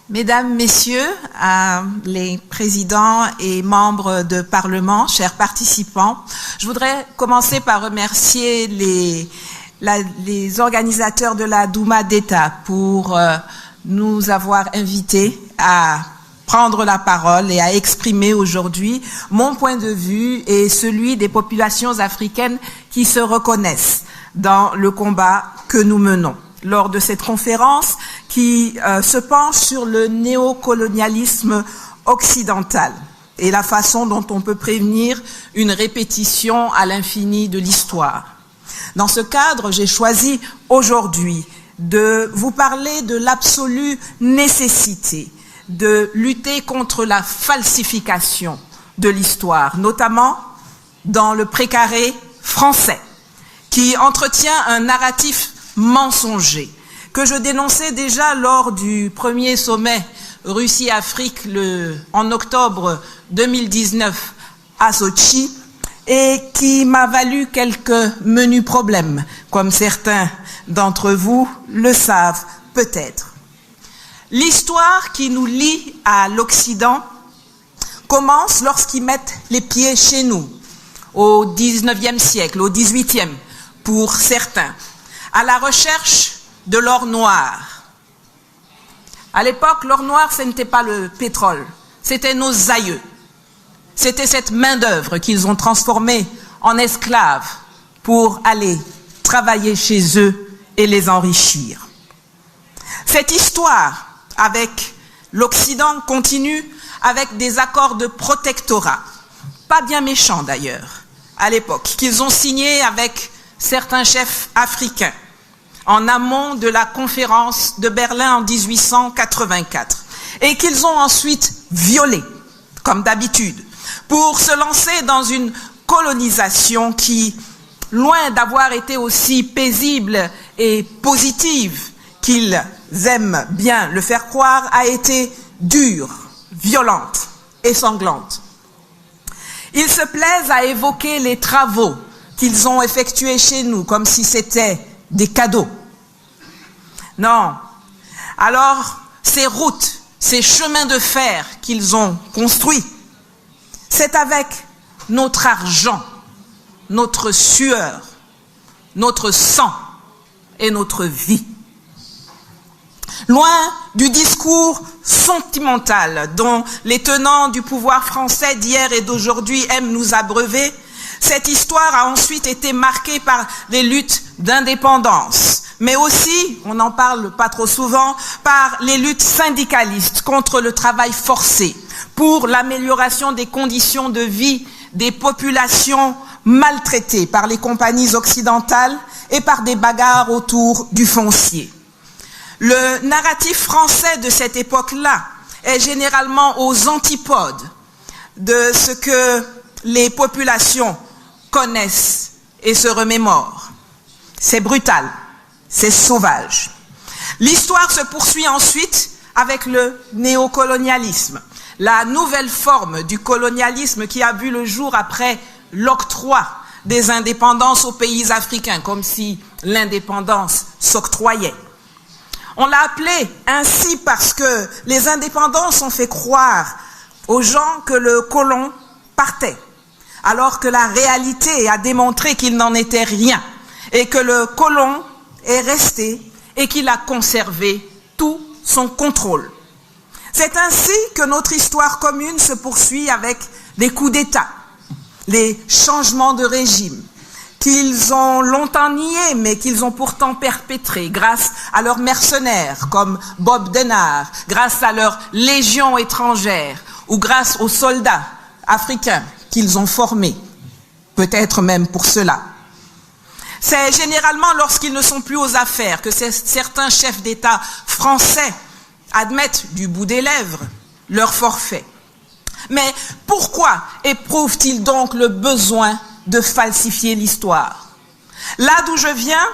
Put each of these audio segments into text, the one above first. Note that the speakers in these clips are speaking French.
Mesdames, Messieurs, les présidents et membres de Parlement, chers participants, je voudrais commencer par remercier les organisateurs de la Douma d'État pour nous avoir invités à prendre la parole et à exprimer aujourd'hui mon point de vue et celui des populations africaines qui se reconnaissent dans le combat que nous menons. Lors de cette conférence qui se penche sur le néocolonialisme occidental et la façon dont on peut prévenir une répétition à l'infini de l'histoire. Dans ce cadre, j'ai choisi aujourd'hui de vous parler de l'absolue nécessité de lutter contre la falsification de l'histoire, notamment dans le précaré français, qui entretient un narratif mensonger, que je dénonçais déjà lors du premier sommet Russie-Afrique en octobre 2019 à Sochi, et qui m'a valu quelques menus problèmes, comme certains d'entre vous le savent peut-être. L'histoire qui nous lie à l'Occident commence lorsqu'ils mettent les pieds chez nous, au XIXe siècle, au XVIIIe, pour certains, à la recherche de l'or noir. À l'époque, l'or noir, ce n'était pas le pétrole, c'était nos aïeux. C'était cette main-d'œuvre qu'ils ont transformée en esclaves pour aller travailler chez eux et les enrichir. Cette histoire avec l'Occident continue avec des accords de protectorat, pas bien méchants d'ailleurs, à l'époque, qu'ils ont signés avec certains chefs africains en amont de la conférence de Berlin en 1884 et qu'ils ont ensuite violés, comme d'habitude, pour se lancer dans une colonisation qui, loin d'avoir été aussi paisible et positive qu'ils aiment bien le faire croire, a été dure, violente et sanglante. Ils se plaisent à évoquer les travaux qu'ils ont effectués chez nous comme si c'était des cadeaux. Non. Alors, ces routes, ces chemins de fer qu'ils ont construits, c'est avec notre argent, notre sueur, notre sang et notre vie. Loin du discours sentimental dont les tenants du pouvoir français d'hier et d'aujourd'hui aiment nous abreuver, cette histoire a ensuite été marquée par les luttes d'indépendance, mais aussi, on n'en parle pas trop souvent, par les luttes syndicalistes contre le travail forcé, pour l'amélioration des conditions de vie des populations maltraitées par les compagnies occidentales et par des bagarres autour du foncier. Le narratif français de cette époque-là est généralement aux antipodes de ce que les populations connaissent et se remémorent. C'est brutal, c'est sauvage. L'histoire se poursuit ensuite avec le néocolonialisme, la nouvelle forme du colonialisme qui a vu le jour après l'octroi des indépendances aux pays africains, comme si l'indépendance s'octroyait. On l'a appelé ainsi parce que les indépendances ont fait croire aux gens que le colon partait, alors que la réalité a démontré qu'il n'en était rien, et que le colon est resté et qu'il a conservé tout son contrôle. C'est ainsi que notre histoire commune se poursuit avec les coups d'État, les changements de régime, qu'ils ont longtemps niés, mais qu'ils ont pourtant perpétrés grâce à leurs mercenaires, comme Bob Denard, grâce à leurs légions étrangères, ou grâce aux soldats africains qu'ils ont formés, peut-être même pour cela. C'est généralement lorsqu'ils ne sont plus aux affaires que certains chefs d'État français admettent du bout des lèvres leur forfait. Mais pourquoi éprouvent-ils donc le besoin de falsifier l'histoire? Là d'où je viens,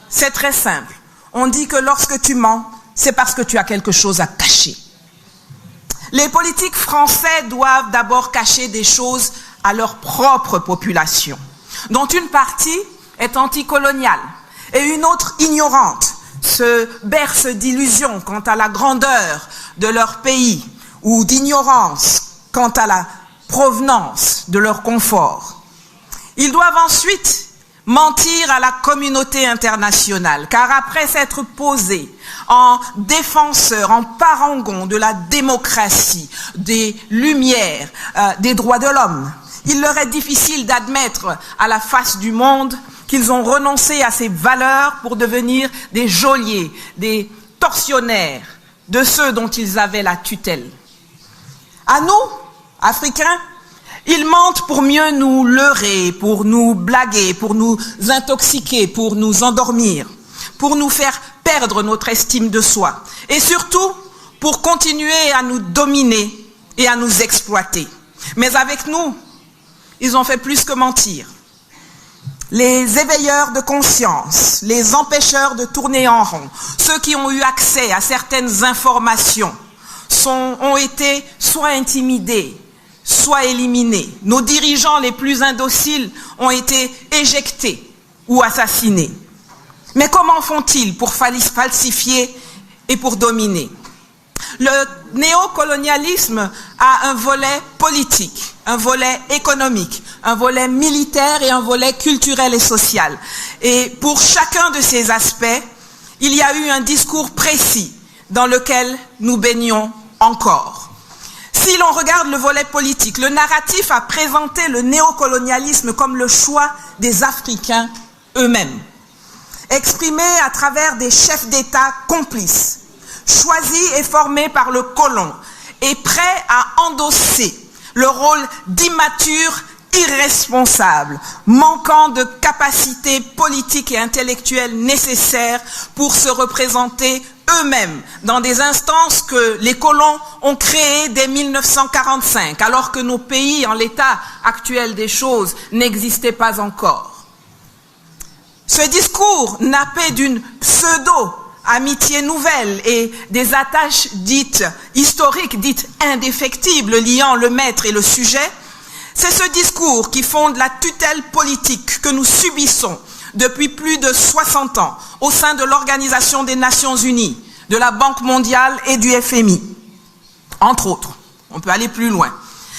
c'est très simple. On dit que lorsque tu mens, c'est parce que tu as quelque chose à cacher. Les politiques français doivent d'abord cacher des choses à leur propre population, dont une partie est anticoloniale, et une autre ignorante, se bercent d'illusions quant à la grandeur de leur pays ou d'ignorance quant à la provenance de leur confort. Ils doivent ensuite mentir à la communauté internationale, car après s'être posés en défenseurs, en parangons de la démocratie, des lumières, des droits de l'homme, il leur est difficile d'admettre à la face du monde qu'ils ont renoncé à ces valeurs pour devenir des geôliers, des tortionnaires de ceux dont ils avaient la tutelle. À nous, Africains, ils mentent pour mieux nous leurrer, pour nous blaguer, pour nous intoxiquer, pour nous endormir, pour nous faire perdre notre estime de soi et surtout pour continuer à nous dominer et à nous exploiter. Mais avec nous, ils ont fait plus que mentir. Les éveilleurs de conscience, les empêcheurs de tourner en rond, ceux qui ont eu accès à certaines informations ont été soit intimidés, soit éliminés. Nos dirigeants les plus indociles ont été éjectés ou assassinés. Mais comment font-ils pour falsifier et pour dominer? Le néocolonialisme a un volet politique, un volet économique, un volet militaire et un volet culturel et social. Et pour chacun de ces aspects, il y a eu un discours précis dans lequel nous baignons encore. Si l'on regarde le volet politique, le narratif a présenté le néocolonialisme comme le choix des Africains eux-mêmes, exprimé à travers des chefs d'État complices, choisis et formés par le colon et prêts à endosser le rôle d'immature irresponsable, manquant de capacités politiques et intellectuelles nécessaires pour se représenter eux-mêmes dans des instances que les colons ont créées dès 1945, alors que nos pays, en l'état actuel des choses, n'existaient pas encore. Ce discours nappé d'une pseudo-amitié nouvelle et des attaches dites historiques, dites indéfectibles, liant le maître et le sujet, c'est ce discours qui fonde la tutelle politique que nous subissons depuis plus de 60 ans au sein de l'Organisation des Nations Unies, de la Banque mondiale et du FMI, entre autres. On peut aller plus loin.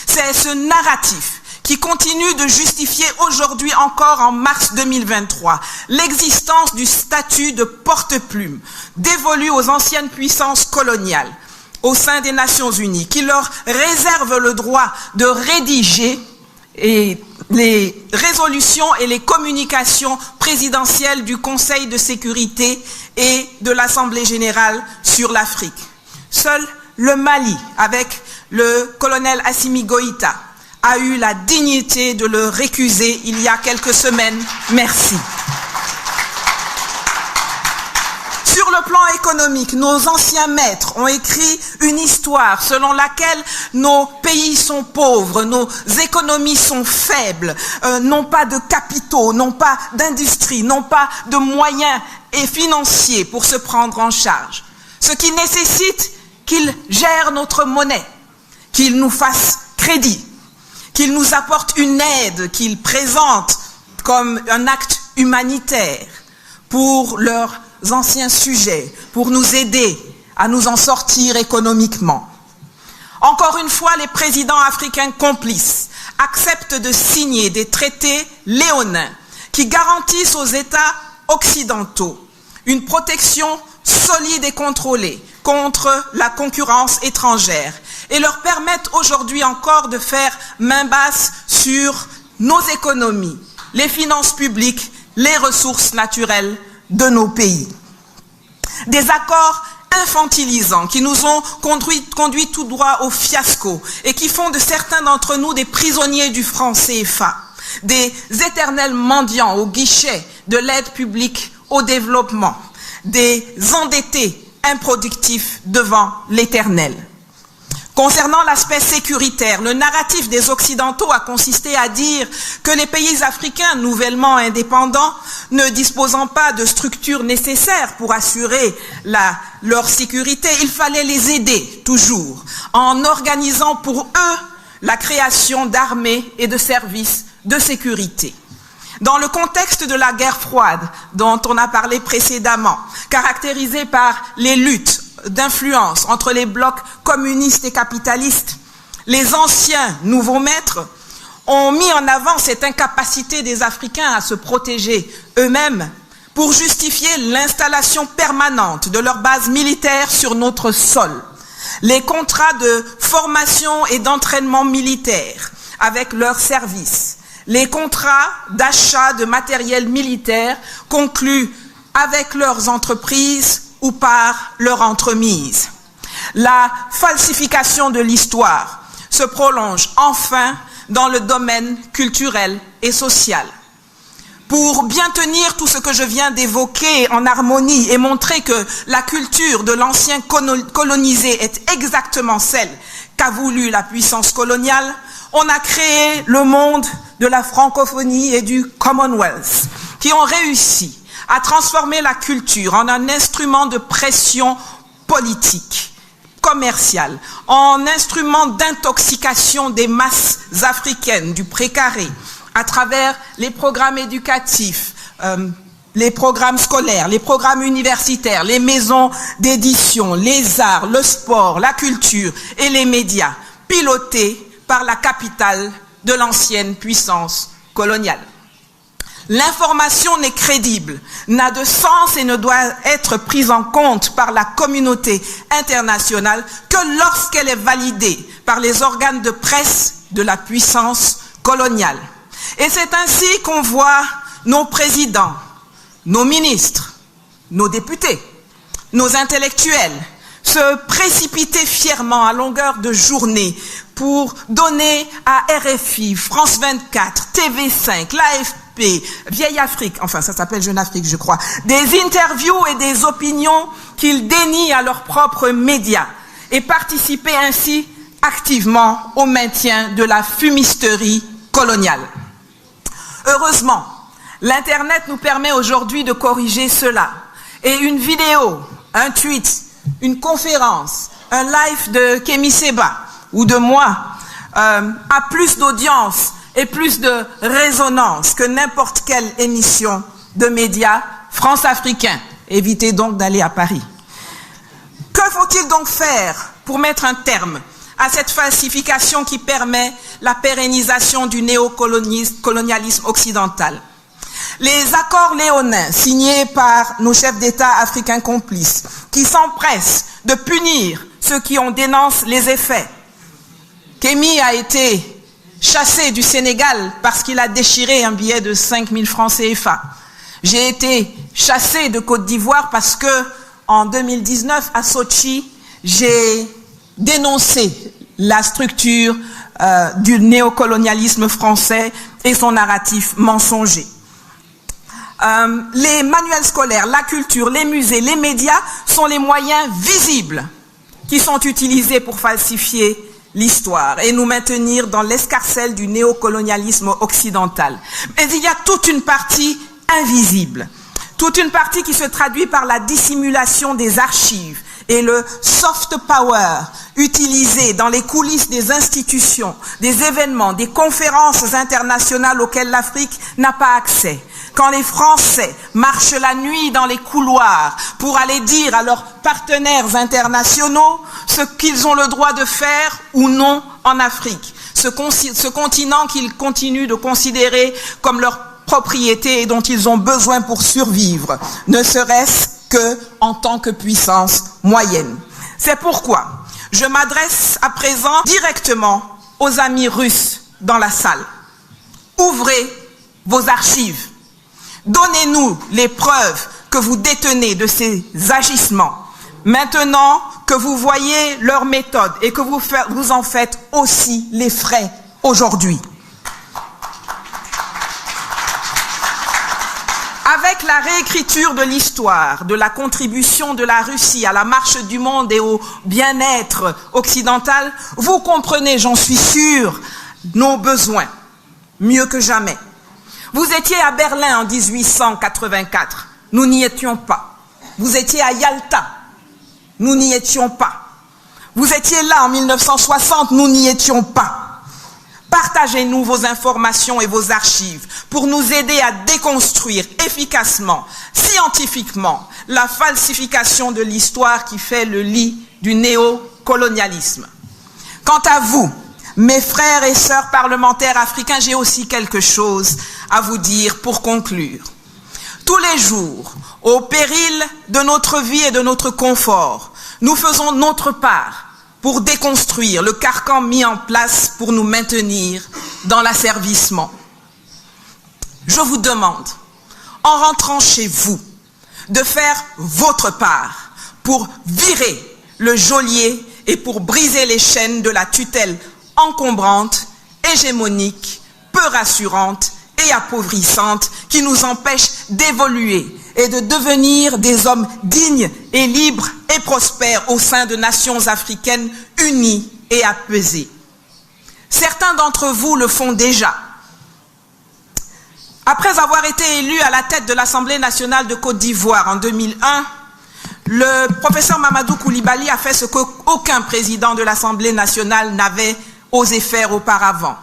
C'est ce narratif qui continue de justifier aujourd'hui encore en mars 2023 l'existence du statut de porte-plume dévolu aux anciennes puissances coloniales au sein des Nations Unies, qui leur réserve le droit de rédiger les résolutions et les communications présidentielles du Conseil de sécurité et de l'Assemblée générale sur l'Afrique. Seul le Mali, avec le colonel Assimi Goïta, a eu la dignité de le récuser il y a quelques semaines. Merci. Sur le plan économique, nos anciens maîtres ont écrit une histoire selon laquelle nos pays sont pauvres, nos économies sont faibles, n'ont pas de capitaux, n'ont pas d'industrie, n'ont pas de moyens et financiers pour se prendre en charge. Ce qui nécessite qu'ils gèrent notre monnaie, qu'ils nous fassent crédit, qu'ils nous apportent une aide qu'ils présentent comme un acte humanitaire pour leurs anciens sujets, pour nous aider à nous en sortir économiquement. Encore une fois, les présidents africains complices acceptent de signer des traités léonins qui garantissent aux États occidentaux une protection solide et contrôlée contre la concurrence étrangère et leur permettent aujourd'hui encore de faire main basse sur nos économies, les finances publiques, les ressources naturelles de nos pays. Des accords infantilisants qui nous ont conduit tout droit au fiasco et qui font de certains d'entre nous des prisonniers du franc CFA, des éternels mendiants au guichet de l'aide publique au développement, des endettés improductifs devant l'éternel. Concernant l'aspect sécuritaire, le narratif des Occidentaux a consisté à dire que les pays africains nouvellement indépendants, ne disposant pas de structures nécessaires pour assurer leur sécurité, il fallait les aider toujours, en organisant pour eux la création d'armées et de services de sécurité. Dans le contexte de la guerre froide dont on a parlé précédemment, caractérisée par les luttes d'influence entre les blocs communistes et capitalistes, les anciens nouveaux maîtres ont mis en avant cette incapacité des Africains à se protéger eux-mêmes pour justifier l'installation permanente de leurs bases militaires sur notre sol. Les contrats de formation et d'entraînement militaire avec leurs services, les contrats d'achat de matériel militaire conclus avec leurs entreprises ou par leur entremise. La falsification de l'histoire se prolonge enfin dans le domaine culturel et social. Pour bien tenir tout ce que je viens d'évoquer en harmonie et montrer que la culture de l'ancien colonisé est exactement celle qu'a voulu la puissance coloniale, on a créé le monde de la francophonie et du Commonwealth, qui ont réussi à transformer la culture en un instrument de pression politique, commerciale, en instrument d'intoxication des masses africaines du précaré, à travers les programmes éducatifs, les programmes scolaires, les programmes universitaires, les maisons d'édition, les arts, le sport, la culture et les médias, pilotés par la capitale de l'ancienne puissance coloniale. L'information n'est crédible, n'a de sens et ne doit être prise en compte par la communauté internationale que lorsqu'elle est validée par les organes de presse de la puissance coloniale. Et c'est ainsi qu'on voit nos présidents, nos ministres, nos députés, nos intellectuels se précipiter fièrement à longueur de journée pour donner à RFI, France 24, TV5, l'AFP, Vieille Afrique, enfin ça s'appelle Jeune Afrique je crois, des interviews et des opinions qu'ils dénient à leurs propres médias et participer ainsi activement au maintien de la fumisterie coloniale. Heureusement, l'Internet nous permet aujourd'hui de corriger cela. Et une vidéo, un tweet, une conférence, un live de Kémy Séba ou de moi a plus d'audience et plus de résonance que n'importe quelle émission de médias france-africains. Évitez donc d'aller à Paris. Que faut-il donc faire pour mettre un terme à cette falsification qui permet la pérennisation du néocolonialisme occidental? Les accords léonins signés par nos chefs d'État africains complices qui s'empressent de punir ceux qui en dénoncent les effets. Kémy a été chassé du Sénégal parce qu'il a déchiré un billet de 5 000 francs CFA. J'ai été chassé de Côte d'Ivoire parce que en 2019 à Sochi, j'ai dénoncé la structure du néocolonialisme français et son narratif mensonger. Les manuels scolaires, la culture, les musées, les médias sont les moyens visibles qui sont utilisés pour falsifier l'histoire et nous maintenir dans l'escarcelle du néocolonialisme occidental. Mais il y a toute une partie invisible, toute une partie qui se traduit par la dissimulation des archives et le soft power utilisé dans les coulisses des institutions, des événements, des conférences internationales auxquelles l'Afrique n'a pas accès. Quand les Français marchent la nuit dans les couloirs pour aller dire à leurs partenaires internationaux ce qu'ils ont le droit de faire ou non en Afrique, ce continent qu'ils continuent de considérer comme leur propriété et dont ils ont besoin pour survivre, ne serait-ce que en tant que puissance moyenne. C'est pourquoi je m'adresse à présent directement aux amis russes dans la salle. Ouvrez vos archives. Donnez-nous les preuves que vous détenez de ces agissements. Maintenant que vous voyez leur méthode et que vous en faites aussi les frais aujourd'hui. Avec la réécriture de l'histoire, de la contribution de la Russie à la marche du monde et au bien-être occidental, vous comprenez, j'en suis sûr, nos besoins, mieux que jamais. Vous étiez à Berlin en 1884, nous n'y étions pas. Vous étiez à Yalta, nous n'y étions pas. Vous étiez là en 1960, nous n'y étions pas. Partagez-nous vos informations et vos archives pour nous aider à déconstruire efficacement, scientifiquement, la falsification de l'histoire qui fait le lit du néocolonialisme. Quant à vous, mes frères et sœurs parlementaires africains, j'ai aussi quelque chose à vous dire pour conclure. Tous les jours, au péril de notre vie et de notre confort, nous faisons notre part pour déconstruire le carcan mis en place pour nous maintenir dans l'asservissement. Je vous demande, en rentrant chez vous, de faire votre part pour virer le geôlier et pour briser les chaînes de la tutelle encombrante, hégémonique, peu rassurante et appauvrissante qui nous empêche d'évoluer et de devenir des hommes dignes et libres et prospères au sein de nations africaines unies et apaisées. Certains d'entre vous le font déjà. Après avoir été élu à la tête de l'Assemblée nationale de Côte d'Ivoire en 2001, le professeur Mamadou Koulibaly a fait ce qu'aucun président de l'Assemblée nationale n'avait osé faire auparavant.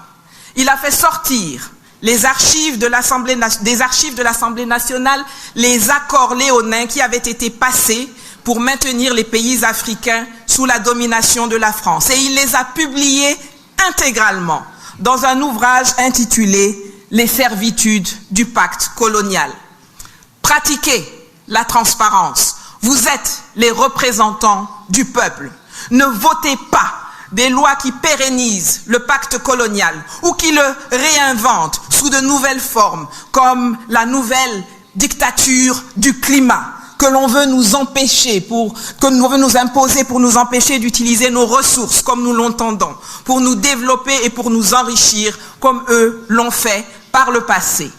Il a fait sortir des archives de l'Assemblée nationale les accords léonins qui avaient été passés pour maintenir les pays africains sous la domination de la France. Et il les a publiés intégralement dans un ouvrage intitulé « Les servitudes du pacte colonial ». Pratiquez la transparence. Vous êtes les représentants du peuple. Ne votez pas des lois qui pérennisent le pacte colonial ou qui le réinventent sous de nouvelles formes, comme la nouvelle dictature du climat que l'on veut nous empêcher, que l'on veut nous imposer pour nous empêcher d'utiliser nos ressources comme nous l'entendons, pour nous développer et pour nous enrichir comme eux l'ont fait par le passé.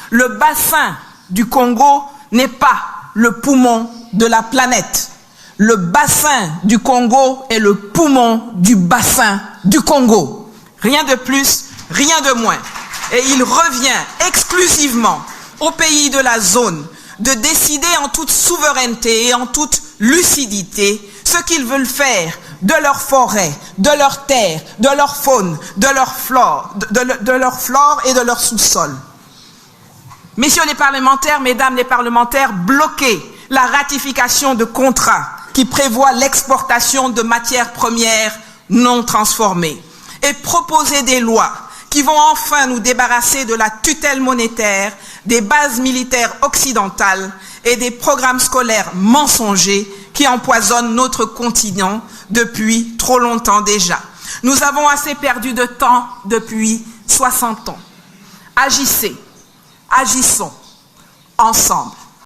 Le bassin du Congo n'est pas le poumon de la planète. Le bassin du Congo est le poumon du bassin du Congo. Rien de plus, rien de moins. Et il revient exclusivement aux pays de la zone de décider en toute souveraineté et en toute lucidité ce qu'ils veulent faire de leurs forêts, de leurs terres, de leur faune, de leur flore et de leur sous-sol. Messieurs les parlementaires, mesdames les parlementaires, bloquez la ratification de contrats qui prévoient l'exportation de matières premières non transformées et proposer des lois qui vont enfin nous débarrasser de la tutelle monétaire, des bases militaires occidentales et des programmes scolaires mensongers qui empoisonnent notre continent depuis trop longtemps déjà. Nous avons assez perdu de temps depuis 60 ans. Agissez, agissons ensemble.